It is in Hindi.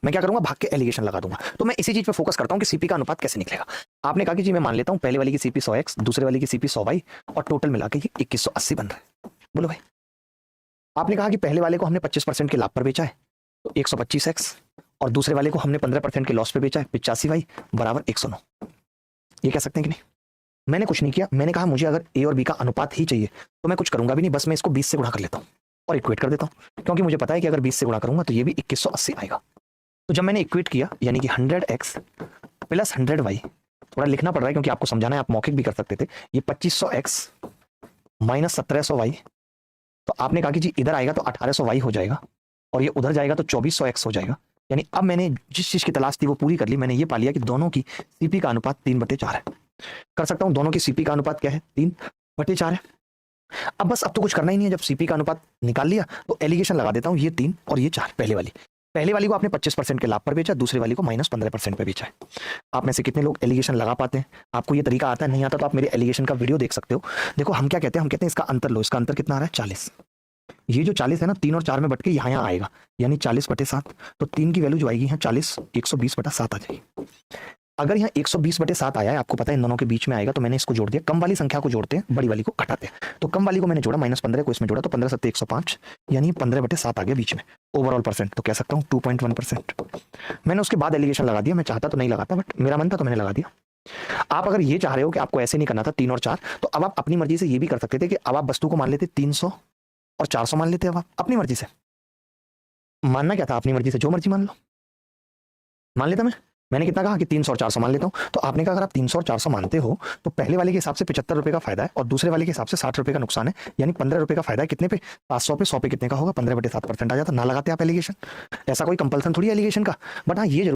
मैं क्या करूंगा, भाग के एलिगेशन लगा दूंगा। तो मैं इसी चीज पे फोकस करता हूं कि सीपी का अनुपात कैसे निकलेगा। आपने कहा कि जी मैं मान लेता हूं पहले वाली की सीपी 100x, दूसरे वाली की सीपी 100y और टोटल मिला के ये 2180 बन रहा है। बोलो भाई। आपने कहा कि पहले वाले को हमने 25% के लाभ पर बेचा है तो 125x, और दूसरे वाले को हमने 15% के लॉस पे बेचा है 85y बराबर 109। ये कह सकते हैं कि नहीं? मैंने कुछ नहीं किया, मैंने कहा मुझे अगर ए और बी का अनुपात ही चाहिए तो मैं कुछ करूंगा भी नहीं, बस मैं इसको 20 से गुणा कर लेता हूं और इक्वेट कर देता हूं, क्योंकि मुझे पता है कि अगर 20 से गुणा करूंगा तो ये भी 2180 आएगा। तो जब मैंने इक्वेट किया यानी कि 100x प्लस 100y, थोड़ा लिखना पड़ रहा है क्योंकि आपको समझाना है, आप मौखिक भी कर सकते थे, ये 2500x माइनस 1700y, तो आपने कहा कि जी इधर आएगा तो 1800y हो जाएगा और ये उधर जाएगा तो 2400x हो जाएगा। यानी अब मैंने जिस चीज की तलाश थी वो पूरी कर ली, मैंने ये पा लिया कि दोनों की सीपी का अनुपात 3/4 है। कर सकता हूं दोनों की सीपी का अनुपात क्या है, 3/4 है। अब बस अब तो कुछ करना ही नहीं है, जब सीपी का अनुपात निकाल लिया तो एलिगेशन लगा देता हूं, ये 3 और ये 4। पहले वाली को आपने 25% के लाभ पर बेचा, दूसरे वाली को -15% पे बेचा है। आप में से कितने लोग एलिगेशन लगा पाते हैं? आपको ये तरीका आता है? नहीं आता तो आप मेरे एलिगेशन का वीडियो देख सकते हो। देखो हम क्या कहते हैं, हम कहते हैं इसका अंतर लो, इसका अंतर कितना आ रहा है 40। ये जो 40 है ना, 3 और 4 में बट के यहाँ आएगा, यानी 40/7। तो 3 की वैल्यू जो आएगी यहाँ 40 120/7 आ जाएगी। अगर यहाँ 120/7 आया है, आपको पता है इन दोनों के बीच में आएगा, तो मैंने इसको जोड़ दिया। कम वाली संख्या को जोड़ते हैं, बड़ी वाली को घटाते हैं। तो कम वाली को मैंने जोड़ा, -15 को इसमें जोड़ा, तो 15 7 105, यानी 15/7 आ गया बीच में। ओवरऑल परसेंट तो कह सकता हूँ 2.1%। मैंने उसके बाद एलिगेशन लगा दिया, मैं चाहता तो नहीं लगाता, बट मेरा मन था तो मैंने लगा दिया। आप अगर ये चाह रहे हो कि आपको ऐसे नहीं करना था 3 और 4, तो अब आप अपनी मर्जी से ये भी कर सकते थे कि अब आप वस्तु को मान लेते 300 और 400 मान लेते। अब आप अपनी मर्जी से मानना क्या था, अपनी मर्जी से जो मर्जी मान लो। मान लेता मैंने कितना कहा कि 300 और 400 मान लेता हूं। तो आपने कहा अगर आप 300 और 400 मानते हो तो पहले वाले के हिसाब से 75 रुपए का फायदा है और दूसरे वाले के हिसाब से 60 रुपए का नुकसान है, यानी 15 रुपए का फायदा है। कितने पे? 500 पे 100 पे कितने का होगा? 15/7% आ जाता। ना लगाते आप एलिगेशन, ऐसा कोई कंपल्सन थोड़ी एलिगेशन का। बट हाँ ये